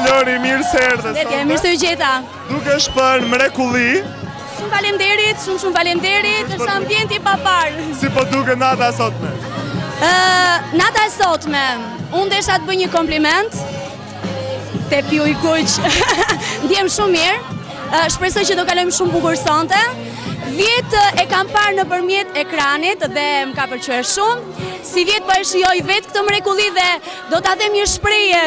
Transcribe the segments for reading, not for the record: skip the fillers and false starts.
Lori, mirë se erdhe. Mirë se u gjeta. Dukesh për mrekulli. Shumë faleminderit, shumë faleminderit, është ambienti pa parë. Si po duket nata e sotme? Nata e sotme, unë desha të bëj një kompliment te Piu i Kuq. Ndjem shumë mirë. Shpresoj që do kalojmë shumë bukur sonte. Vjet e kam parë nëpërmjet ekranit dhe më ka pëlqyer shumë. Si vjet po e shijoj vetë këtë mrekulli dhe do ta them një shprehje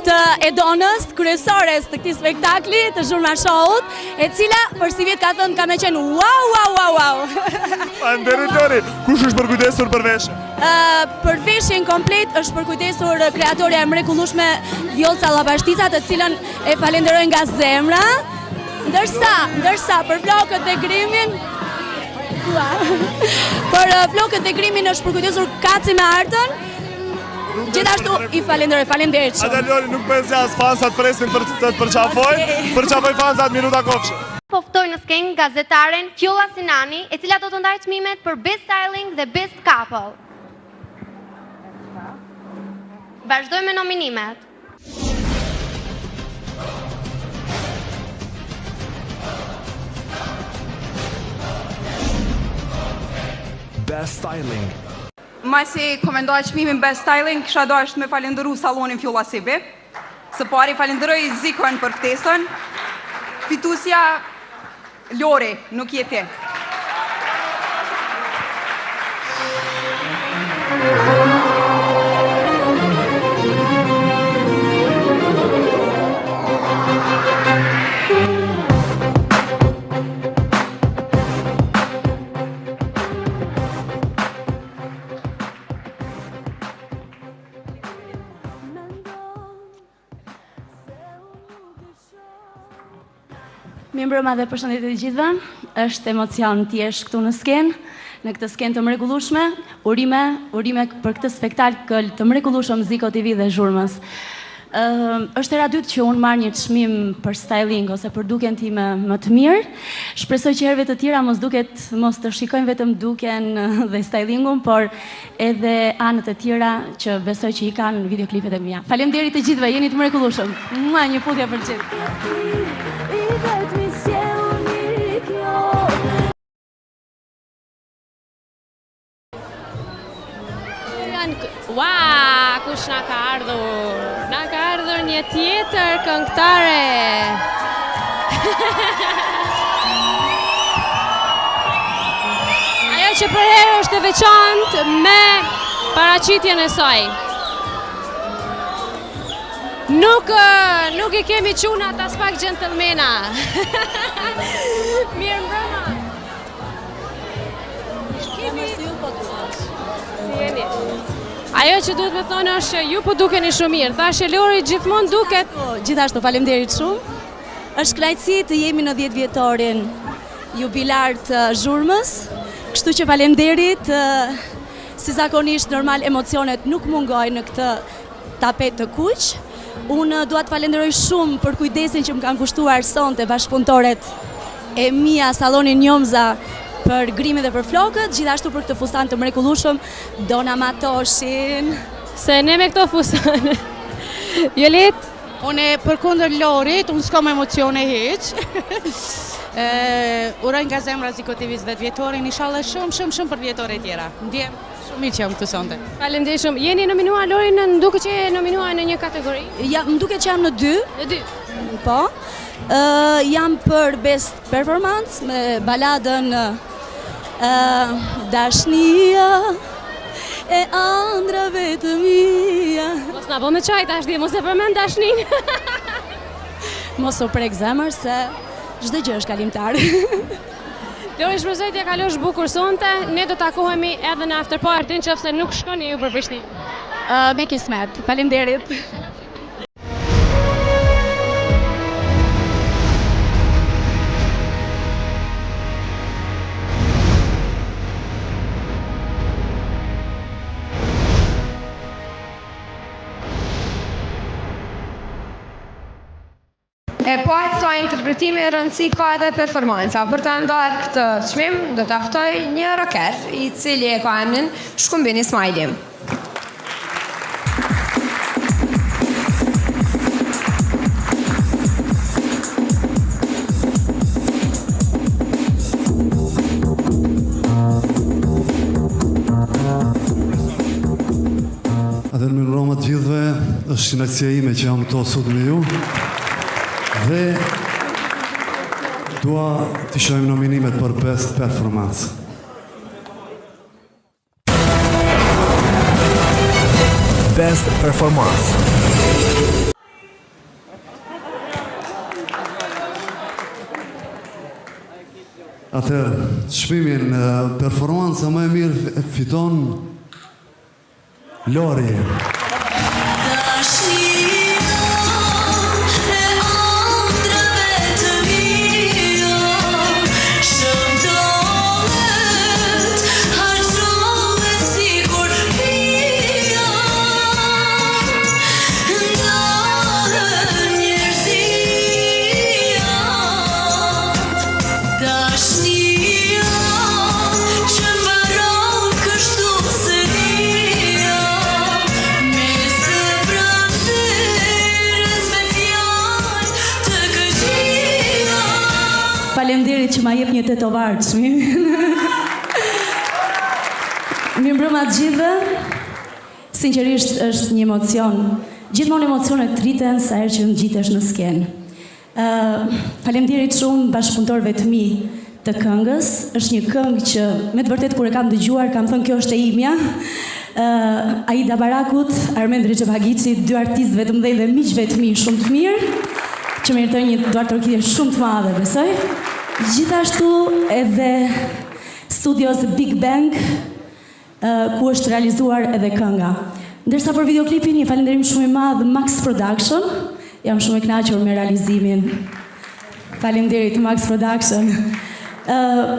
të Edonës, kryesores të këtij spektakli, të Zhurma Show-ut, e cila për si vjet ka thënë ka më qenë wow. Faleminderit Lori. Kush është përkujdesur për veshjen? Për veshjen komplet është përkujdesur kreatorja e mrekullueshme Vjollca Llapashtica, të cilën e falenderoj nga zemra. Ndërsa për flokët e grimin është përkujdesur Kaci me Artën. Gjithashtu i faleminderit shumë. Ata Lori nuk bëhet se as fansat presin për të përqafojnë, përqafoj fansat minuta kofshë. Poftoj në skenë gazetaren Kjolla Sinani, e cila do të ndajë çmimet për Best Styling dhe Best Couple. Vazhdojmë me nominimet. Best Styling. Masi komendoj çmimin Best Styling, kisha dashur me falenderu sallonin Fjolla Sibi. Së pari falenderoj Zikon për ftesën. Fituesja Lori, nuk je ti. Mirëmbrëma dhe përshëndetje të gjithëve. Është emocion t'jesh këtu në skenë, në këtë skenë të mrekullueshme. Urime për këtë spektakël të mrekullueshëm Ziko TV dhe Zhurmës. Është era dytë që unë marr një çmim për styling ose për duken time më të mirë. Shpresoj që herëve të tjera mos të shikojnë vetëm duken dhe stylingun, por edhe anët e tjera që besoj që i kanë në videoklipet e mia. Faleminderit të gjithëve, jeni të mrekullueshëm. Një putje për gjithë. Ua, kush na ka ardhur? Na ka ardhur një tjetër këngëtare. Ajo që për herë është e veçantë me paraqitjen e saj. Nuk I kemi çuna ta spak gentlemana. Mirëmbrëma. Ajo që duhet me thonë është që ju po dukeni shumë mirë. Thashë Lori gjithmonë duket. Gjithashtu faleminderit shumë. Është kënaqësi të jemi në 10 vjetorin jubilar të Zhurmës. Kështu që faleminderit. Si zakonisht normal emocionet nuk mungojnë në këtë tapet të kuq. Unë dua të falenderoj shumë për kujdesin që më kanë kushtuar sonte bashkëpunëtoret e mia sallonin Njomza për grimin dhe për flokët, gjithashtu për këtë fustan të mrekullueshëm, Dona Matoshin. Se ne me këto fustan. Jolit? Unë përkundër Lorit, unë s'kam emocione hiç. Uroj nga zemra Ziko TV-s 10 vjetorin, inshallah shumë për vjetore tjera. Ndjem shumë mirë që jam këtu sonte. Faleminderit shumë. Jeni nominuar Lori, më duket që je nominuar në një kategori. Ja, më duket që jam në 2. Në 2. Po. Jam për Best Performance me baladën Dashnia e ëndrave të mia. Mos na bë me çaj tash, mos e përmend dashnin. Mos u prek zemër se çdo gjë është kalimtar. Lori, shpresoj t'ja kalosh bukur sonte. Ne do takohemi edhe në after party nëse nuk shkoni ju për Prishtinë. Me kismet. Faleminderit. Po atë sa interpretimi rëndësi ka edhe performanca. Për të ndarë këtë çmim, do të ftoj një rocker, I cili e ka emrin Shkumbin Ismaili. është kënaqësia ime që jam këto sot me ju. Dhe dua të shohim nominimet për Best Performance. Best Performance. Atëherë, çmimin performanca më e mirë fiton Lori. Faleminderit që ma jep një tetovar çmimin. Mirëmbrëma të gjithëve. Sinqerisht është një emocion. Gjithmonë emocionet rriten sa herë që ngjitesh në skenë. Faleminderit shumë bashkëpunëtorëve të mi të këngës. Është një këngë që me të vërtetë kur e kam dëgjuar kam thënë kjo është e imja. Aida Barakut, Armend Rexhepagiçi, dy artistëve të mëdhenj dhe miqve të mi shumë të mirë, që meritojnë një duart orkidje shumë të madhe, besoj. Gjithashtu edhe studios Big Bang, ku është realizuar edhe kënga. Ndërsa për videoklipin një falenderim shumë i madh Max Production, jam shumë e kënaqur me realizimin. Faleminderit Max Production.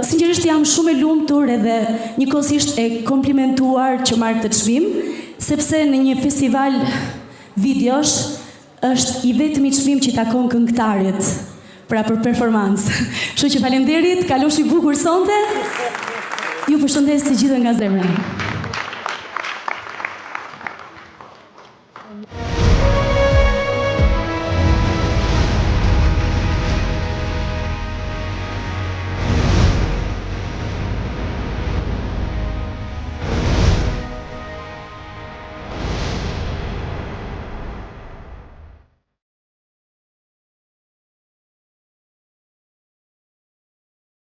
Sinqerisht jam shumë e lumtur edhe njëkohësisht e komplimentuar që marr këtë çmim, sepse në një festival videosh është i vetmi çmim që i takon këngëtarit, pra për performancë. Kështu që faleminderit, kaloshi bukur sonte. Ju përshëndes të gjithë nga zemra.